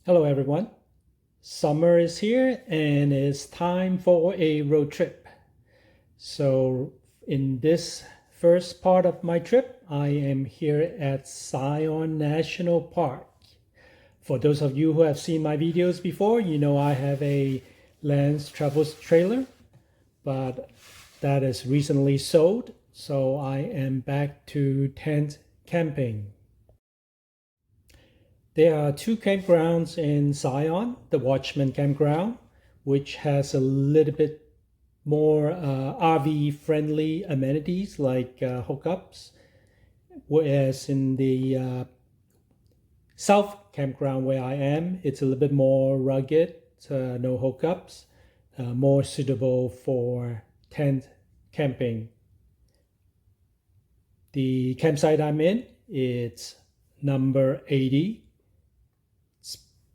Hello, everyone. Summer is here and it's time for a road trip. So, in this first part of my trip, I am here at Zion National Park. For those of you who have seen my videos before, you know I have a Lance Travels trailer, but that is recently sold. So, I am back to tent camping. There are two campgrounds in Zion, the Watchman Campground, which has a little bit more RV friendly amenities like hookups, whereas in the South Campground where I am, it's a little bit more rugged, no hookups, more suitable for tent camping. The campsite I'm in, it's number 80.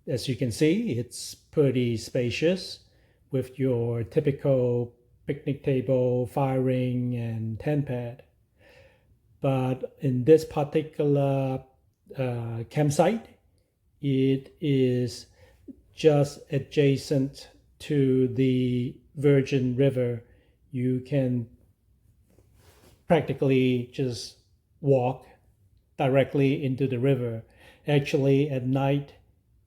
As you can see, it's pretty spacious with your typical picnic table, fire ring, and tent pad. But in this particular campsite, it is just adjacent to the Virgin River. You can practically just walk directly into the river. Actually, at night,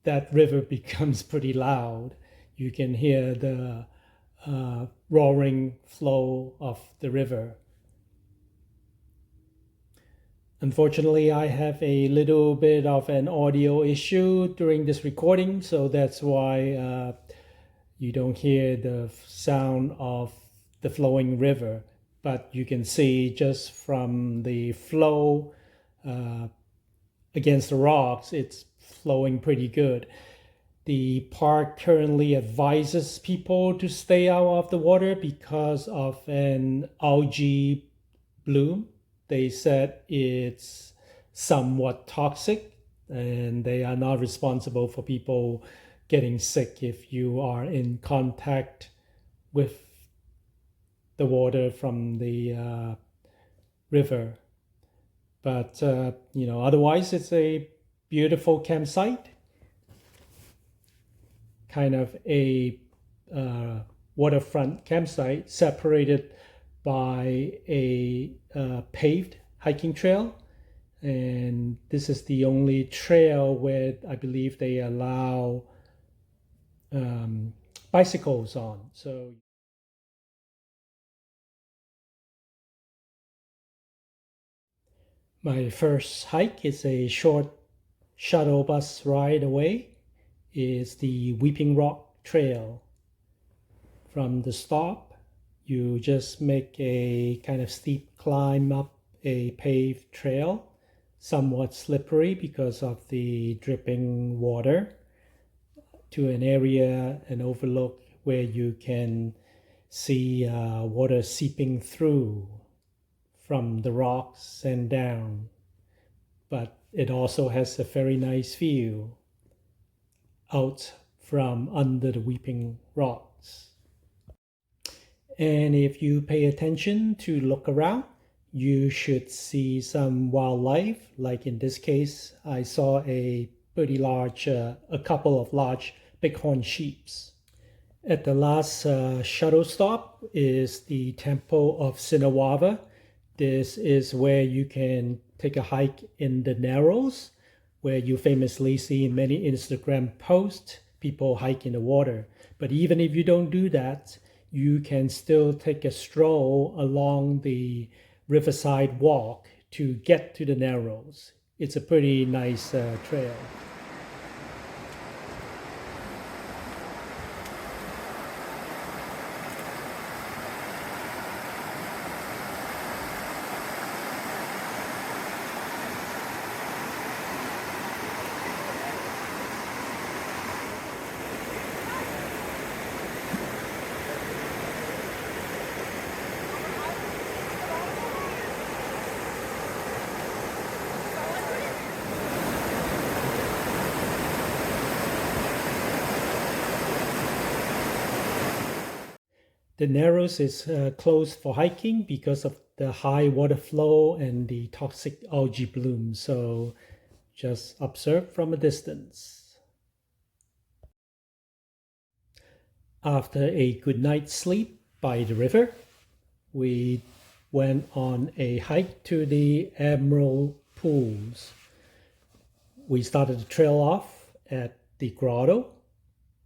that river becomes pretty loud. You can hear the roaring flow of the river. Unfortunately, I have a little bit of an audio issue during this recording, so that's why you don't hear the sound of the flowing river. But you can see just from the flow against the rocks, it's flowing pretty good. The park currently advises people to stay out of the water because of an algae bloom. They said it's somewhat toxic and they are not responsible for people getting sick if you are in contact with the water from the river. But, otherwise, it's a beautiful campsite, kind of a waterfront campsite separated by a paved hiking trail. And this is the only trail where I believe they allow bicycles on. So my first hike is a short shuttle bus ride away. Is the Weeping Rock Trail. From the stop, you just make a kind of steep climb up a paved trail, somewhat slippery because of the dripping water, to an area, an overlook where you can see water seeping through from the rocks and down. But it also has a very nice view out from under the weeping rocks. And if you pay attention to look around, you should see some wildlife. Like in this case, I saw a couple of large bighorn sheeps. At the last shuttle stop is the Temple of Shinawava. This is where you can take a hike in the Narrows, where you famously see in many Instagram posts people hike in the water. But even if you don't do that, you can still take a stroll along the Riverside walk to get to the Narrows. It's a pretty nice trail. The Narrows is closed for hiking because of the high water flow and the toxic algae bloom. So just observe from a distance. After a good night's sleep by the river, we went on a hike to the Emerald Pools. We started the trail off at the grotto,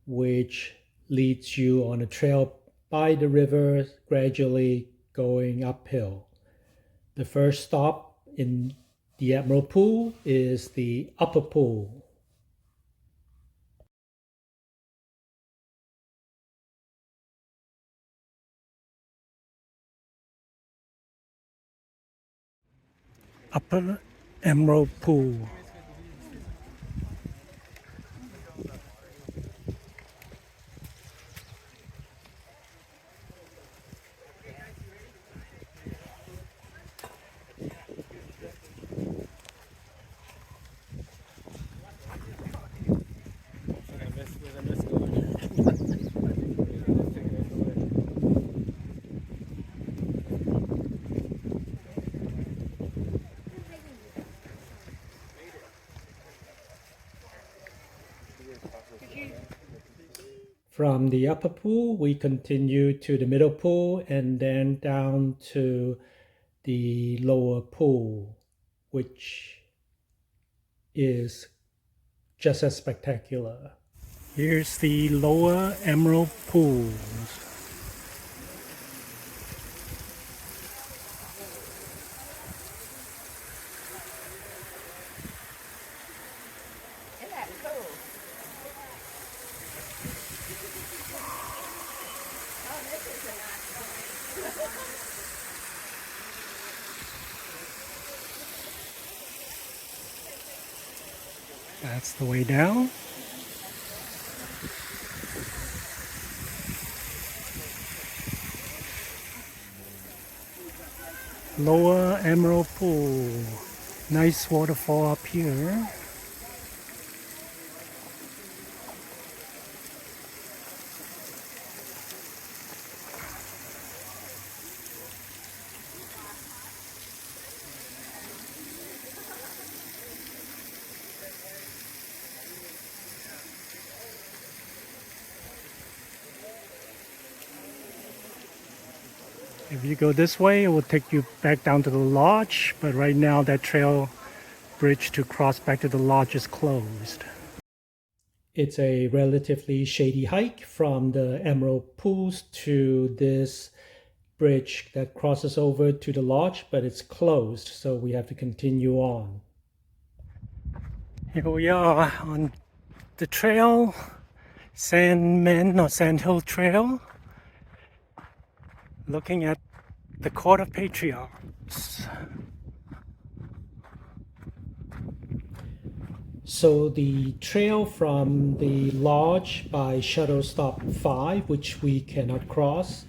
which leads you on a trail by the river, gradually going uphill. The first stop in the Emerald Pool is the upper pool. Upper Emerald Pool. From the upper pool, we continue to the middle pool and then down to the lower pool, which is just as spectacular. Here's the lower Emerald Pools. That's the way down. Lower Emerald Pool. Nice waterfall up here. If you go this way, it will take you back down to the lodge, but right now that trail bridge to cross back to the lodge is closed. It's a relatively shady hike from the Emerald Pools to this bridge that crosses over to the lodge, but it's closed, so we have to continue on. Here we are on the trail, Sandhill Trail, looking at the Court of Patriarchs. So the trail from the lodge by shuttle stop 5, which we cannot cross,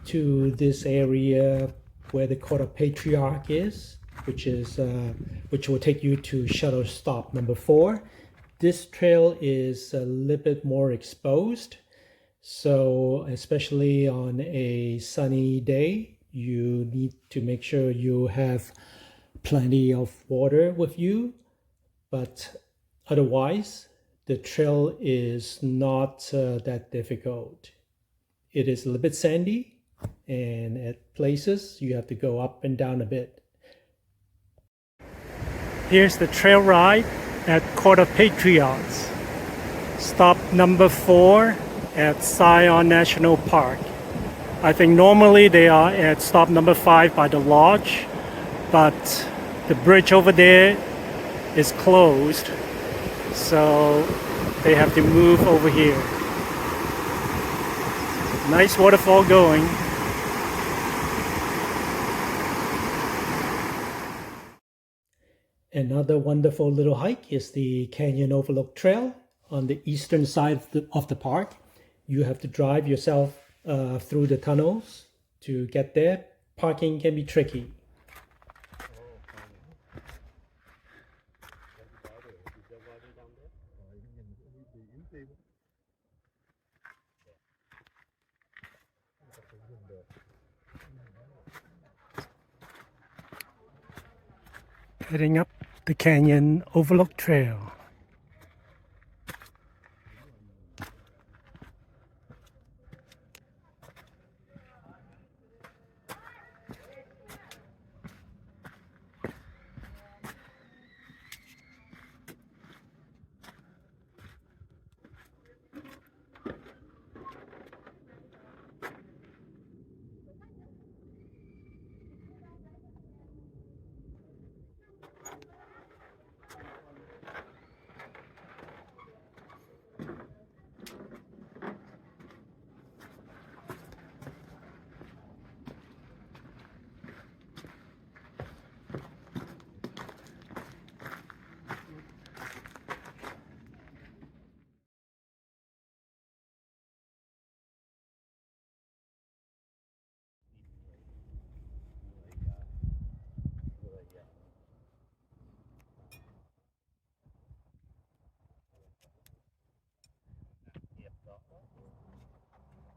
to this area where the Court of Patriarch is, which will take you to shuttle stop number 4. This trail is a little bit more exposed, so especially on a sunny day, you need to make sure you have plenty of water with you, but otherwise, the trail is not that difficult. It is a little bit sandy, and at places you have to go up and down a bit. Here's the trail ride at Court of Patriarchs. Stop number 4 at Zion National Park. I think normally they are at stop number 5 by the lodge, but the bridge over there is closed, so they have to move over here. Nice waterfall going. Another wonderful little hike is the Canyon Overlook Trail on the eastern side of the park. You have to drive yourself through the tunnels to get there. Parking can be tricky. Heading up the Canyon Overlook Trail.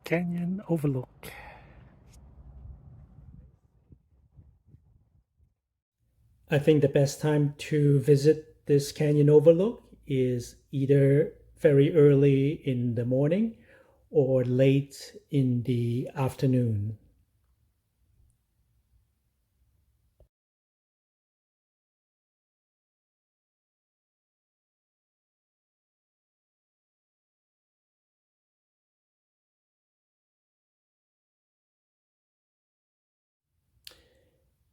Canyon Overlook. I think the best time to visit this canyon overlook is either very early in the morning or late in the afternoon.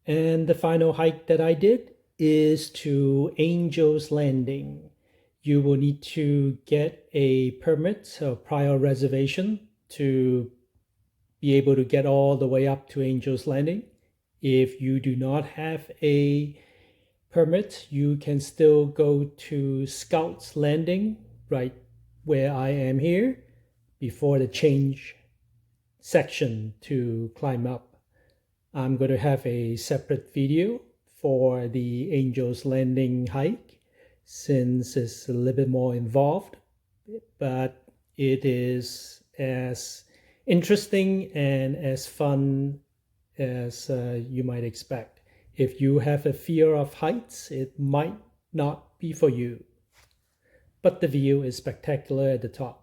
And the final hike that I did is to Angel's Landing. You will need to get a permit, a prior reservation, to be able to get all the way up to Angel's Landing. If you do not have a permit, you can still go to Scout's Landing, right where I am here, before the change section to climb up. I'm going to have a separate video for the Angel's Landing hike since it's a little bit more involved, but it is as interesting and as fun as you might expect. If you have a fear of heights, it might not be for you, but the view is spectacular at the top.